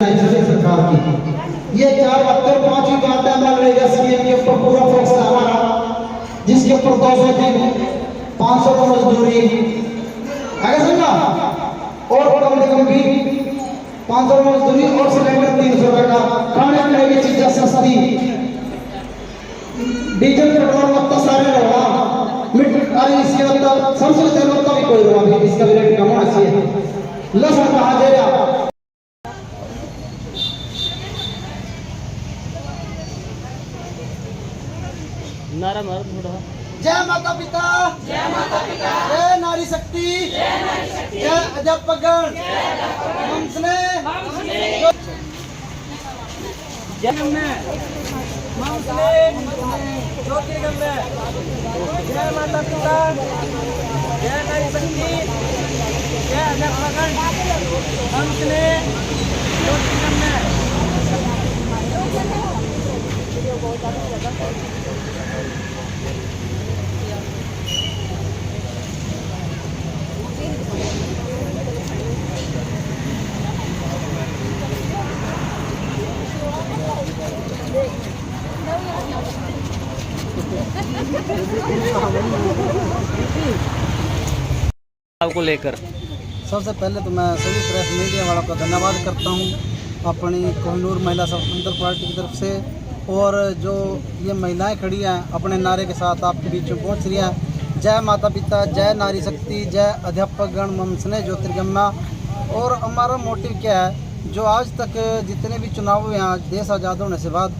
सरकार की ये 4/5 बात है लग रही है सीएम के ऊपर पूरा फोकस है हमारा, जिसके ऊपर 200 दिन 500 की मजदूरी है समझा, और कम से कम भी 500 मजदूरी और सिलेंडर 300 रुपए का, खाने पीने की चीजें सस्ती, डीजल पेट्रोल मत सारे रहा अरे इसके मतलब सरसों तेल मत भी कोई रहा भी इसका भी रेट कम होना चाहिए। लसन कहा जाएगा नारा मारो थोड़ा। जय माता पिता, जय नारी शक्ति, जय अध्यापकगण, ज्योतिर्गम्य, जय माता पिता, जय नारी शक्ति, जय अध्यापकगण, ज्योतिर्गम्य। आपको लेकर सबसे पहले तो मैं सभी प्रेस मीडिया वालों का धन्यवाद करता हूं अपनी कोहिनूर महिला स्वतंत्र पार्टी की तरफ से, और जो ये महिलाएं खड़ी हैं अपने नारे के साथ आपके बीच में पहुंच रही हैं। जय माता पिता, जय नारी शक्ति, जय अध्यापकगण, मम स्नेह ज्योतिर्गम्या। और हमारा मोटिव क्या है, जो आज तक जितने भी चुनाव हुए हैं देश आज़ाद होने से बाद,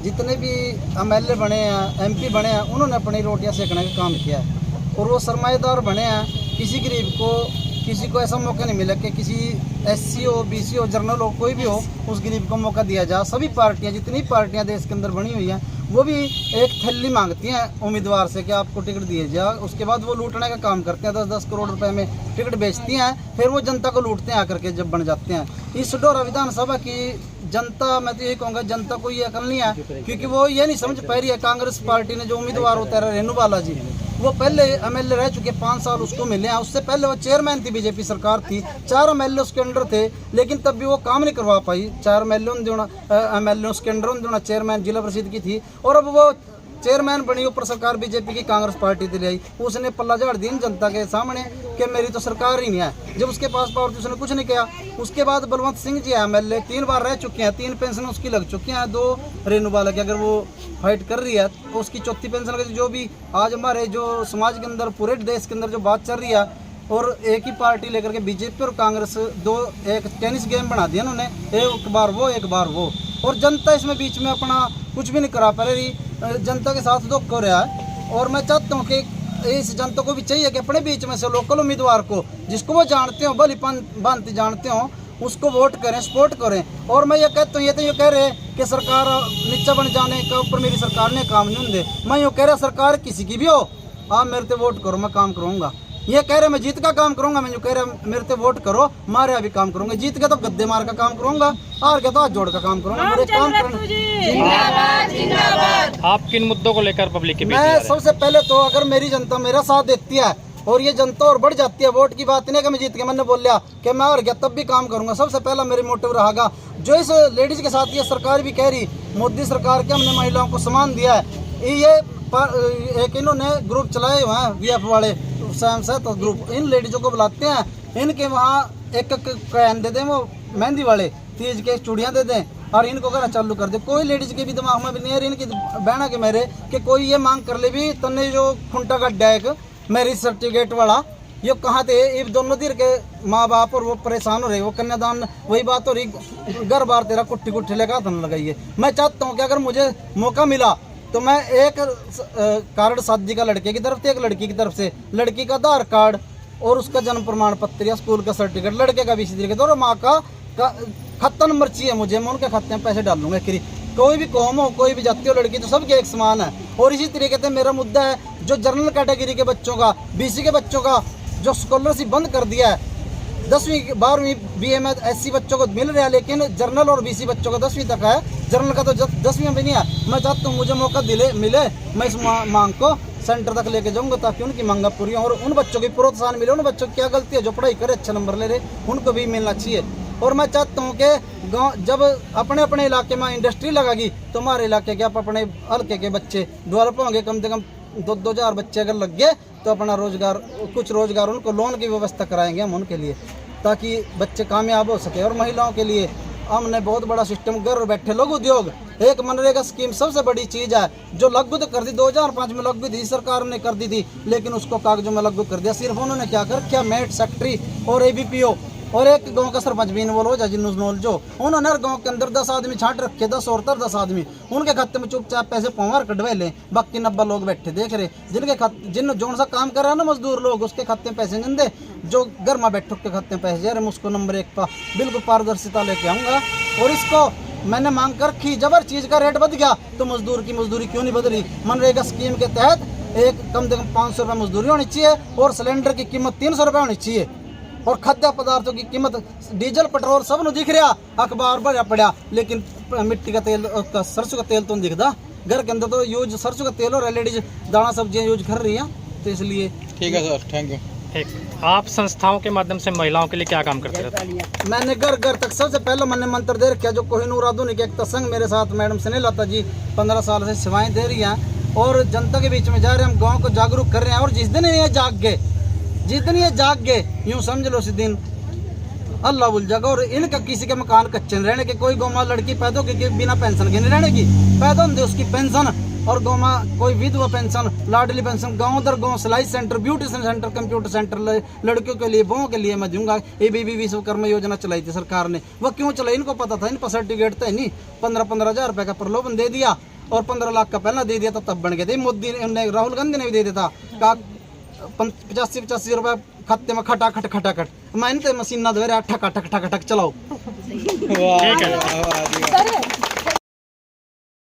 जितने भी MLA बने हैं, MP बने हैं, उन्होंने अपनी रोटियां सेकने का काम किया है, और वो सरमाएदार बने हैं। किसी को ऐसा मौका नहीं मिला कि किसी SC हो, BC हो, जर्नल हो, कोई भी हो, उस गरीब को मौका दिया जाए। सभी पार्टियां, जितनी पार्टियां देश के अंदर बनी हुई हैं, वो भी एक थैली मांगती हैं उम्मीदवार से कि आपको टिकट दिए जाए। उसके बाद वो लूटने का काम करते हैं, 10-10 करोड़ रुपए में टिकट बेचती हैं, फिर वो जनता को लूटते हैं आकर के जब बन जाते हैं। इस डोरा विधानसभा की जनता, मैं तो यही कहूँगा, जनता को ये अकल नहीं है, क्योंकि वो ये नहीं समझ पा रही है। कांग्रेस पार्टी ने जो उम्मीदवार होता है रेणु बालाजी, वो पहले MLA रह चुके, 5 साल उसको मिले हैं। उससे पहले वो चेयरमैन थी, BJP सरकार थी, 4 MLA उसके अंडर थे, लेकिन तब भी वो काम नहीं करवा पाई। 4 MLA उसके अंडर चेयरमैन जिला परिषद की थी, और अब वो चेयरमैन बनी, ऊपर सरकार BJP की कांग्रेस पार्टी दिलाई आई। उसने पल्ला झाड़ दी जनता के सामने कि मेरी तो सरकार ही नहीं है। जब उसके पास पावर थी उसने कुछ नहीं किया। उसके बाद बलवंत सिंह जी MLA 3 बार रह चुके हैं, 3 पेंशन उसकी लग चुकी हैं, 2 रेणु बाला की अगर वो फाइट कर रही है तो उसकी 4थी पेंशन लगी। जो भी आज हमारे जो समाज के अंदर, पूरे देश के अंदर जो बात चल रही है, और एक ही पार्टी लेकर के BJP और कांग्रेस एक टेनिस गेम बना दिया उन्होंने, एक बार वो एक बार वो, और जनता इसमें बीच में अपना कुछ भी नहीं करा पा रही। जनता के साथ धोखा हो रहा है, और मैं चाहता हूँ कि इस जनता को भी चाहिए कि अपने बीच में से लोकल उम्मीदवार को, जिसको वो जानते हो, भली भांति जानते हो, उसको वोट करें, सपोर्ट करें। और मैं ये कहता हूँ, ये तो ये कह रहे हैं कि सरकार नीचा बन जाने का ऊपर मेरी सरकार ने काम नहीं होंगे। मैं यूँ कह रहा, सरकार किसी की भी हो, आप मेरे से वोट करो, मैं काम करूँगा। ये कह रहे मैं जीत का काम करूंगा, मैं जो कह रहा मेरे से वोट करो, मारे अभी काम करूंगा। जीत गया तो गद्दे मार का काम करूंगा, हार गया तो हाथ जोड़ का काम करूंगा। मेरे काम आप किन मुद्दों को लेकर पब्लिक के बीच मैं सबसे पहले तो, अगर मेरी जनता मेरा साथ देती है और ये जनता और बढ़ जाती है, वोट की बात नहीं कि मैं जीत के, मैंने बोल लिया कि मैं हार गया तब भी काम करूंगा। सबसे पहला मेरी मोटिव रहेगा, जो इस लेडीज के साथ ये सरकार भी कह रही, मोदी सरकार के हमने महिलाओं को सम्मान दिया है। ये एक इन्होंने ग्रुप चलाए हुए हैं VF वाले, तो ग्रुप इन लेडीजों को बुलाते हैं, इनके वहाँ एक कैन दे दें, वो मेहंदी वाले तीज के चूड़ियाँ दे दें, और इनको कहना चालू कर दे। कोई लेडीज के भी दिमाग में भी नहीं है इनकी बहना के मेरे कि कोई ये मांग कर ले भी, तन्ने जो खुंटा गड्ढा है मैरिज सर्टिफिकेट वाला, ये कहाँ थे, ये दोनों दिन के माँ बाप और वो परेशान हो रहे, वो कन्यादान वही बात हो रही, घर बार तेरा कुट्ठी कुट्ठी लगा तो न लगाइए। मैं चाहता हूँ कि अगर मुझे मौका मिला तो मैं एक कार्ड शादी का लड़के की तरफ से, एक लड़की की तरफ से, लड़की का आधार कार्ड और उसका जन्म प्रमाण पत्र या स्कूल का सर्टिफिकेट, लड़के का 20 सर्टिफिकेट, और माँ का खाता नंबर चाहिए मुझे, मैं उनके खाते में पैसे डाल दूंगा। कोई भी कौम हो, कोई भी जाति हो, लड़की तो सबके एक समान है। और इसी तरीके से मेरा मुद्दा है, जो जनरल कैटेगरी के बच्चों का, BC के बच्चों का जो स्कॉलरशिप बंद कर दिया है, 10वीं 12वीं BA में SC बच्चों को मिल रहा है, लेकिन जनरल और BC बच्चों का 10वीं तक है, जनरल का तो 10वीं में भी नहीं है। मैं चाहता हूँ मुझे मौका मिले, मैं इस मांग को सेंटर तक लेके जाऊंगा, ताकि उनकी मांगा पूरी हो और उन बच्चों की प्रोत्साहन मिले। उन बच्चों की क्या गलती है जो पढ़ाई करे, अच्छे नंबर ले रहे, उनको भी मिलना चाहिए। और मैं चाहता हूँ कि गाँव जब अपने अपने इलाके में इंडस्ट्री लगेगी तो हमारे इलाके के आप अपने हल्के के बच्चे डेवलप होंगे। कम से कम 2,000 बच्चे अगर लग गए तो अपना रोजगार, कुछ रोजगार उनको लोन की व्यवस्था कराएंगे हम उनके लिए, ताकि बच्चे कामयाब हो सके। और महिलाओं के लिए हमने बहुत बड़ा सिस्टम, घर बैठे लघु उद्योग, एक मनरेगा स्कीम सबसे बड़ी चीज़ है जो लागू तो कर दी 2005 में लागू थी, सरकार ने कर दी थी, लेकिन उसको कागजों में लागू कर दिया। सिर्फ उन्होंने क्या कर रखा, मेट सेक्रेटरी और ABPO और एक गांव का सरपंच भी इन्वॉल्व हो जाए जिन्होंने जो उन्होंने हर गांव के अंदर 10 आदमी छांट रखे, 10 औरतें 10 आदमी, उनके खाते में चुपचाप पैसे पवार कटवा लें। बाकी 90 लोग बैठे देख रहे, जिनके खाते जो सा काम कर रहा है ना मजदूर लोग, उसके खाते में पैसे नहीं दे, जो घर में बैठो के खाते में पैसे। अरे मैं उसको नंबर 1 पर बिल्कुल पारदर्शिता लेके आऊँगा। और इसको मैंने मांग कर रखी, जब हर चीज़ का रेट बढ़ गया तो मजदूर की मजदूरी क्यों नहीं बदली। मनरेगा स्कीम के तहत एक कम से कम 500 रुपये मजदूरी होनी चाहिए और सिलेंडर की कीमत 300 रुपये होनी चाहिए। और खाद्य पदार्थों की कीमत, डीजल पेट्रोल सब नु दिख रहा, अखबार भरा पड़ा, लेकिन मिट्टी का तेल, सरसों का तेल तो नहीं दिखता। घर के अंदर तो यूज सरसों का तेल और लेडीज दाना सब्जियां यूज कर रही हैं, तो इसलिए। ठीक है सर, थैंक यू। ठीक, आप संस्थाओं के माध्यम से महिलाओं के लिए क्या काम करते रहते हैं? मैंने घर घर तक सबसे पहले मैंने मंत्र दे रखा, जो कोहिनूर आधुनिक एकता संघ मेरे साथ मैडम स्नेहलता जी 15 साल से सेवाएं दे रही हैं और जनता के बीच में जा रहे हैं, हम गाँव को जागरूक कर रहे हैं। और जिस दिन ये जाग गए, जिस दिन ये जाग गए, यूँ समझ लो उस दिन अल्लाह बुल जाएगा। और इनका किसी के मकान कच्चे नहीं रहने के, कोई गौमा लड़की पैदा होगी बिना पेंशन के नहीं रहने की, पैदा होंगे उसकी पेंशन। और गौमा कोई विधवा पेंशन, लाडली पेंशन, गांव दर गांव सिलाई centre, beautician centre, computer centre लड़कियों के लिए, बहुओं के लिए मैं दूंगा। ABB विश्वकर्मा योजना चलाई थी सरकार ने, वह क्यों चलाई, इनको पता था, इन पर सर्टिफिकेट था नहीं। 15-15 हज़ार रुपये का प्रलोभन दे दिया और 15 लाख का पहला दे दिया था, तब बन गए थे। मोदी ने, राहुल गांधी ने भी दे दिया था 85 रुपये खाते में खटाखट। मैं इनते मशीन ना धो रहा, ठक ठक ठक ठक चलाओ। वाह, वाह, वाह, वाह।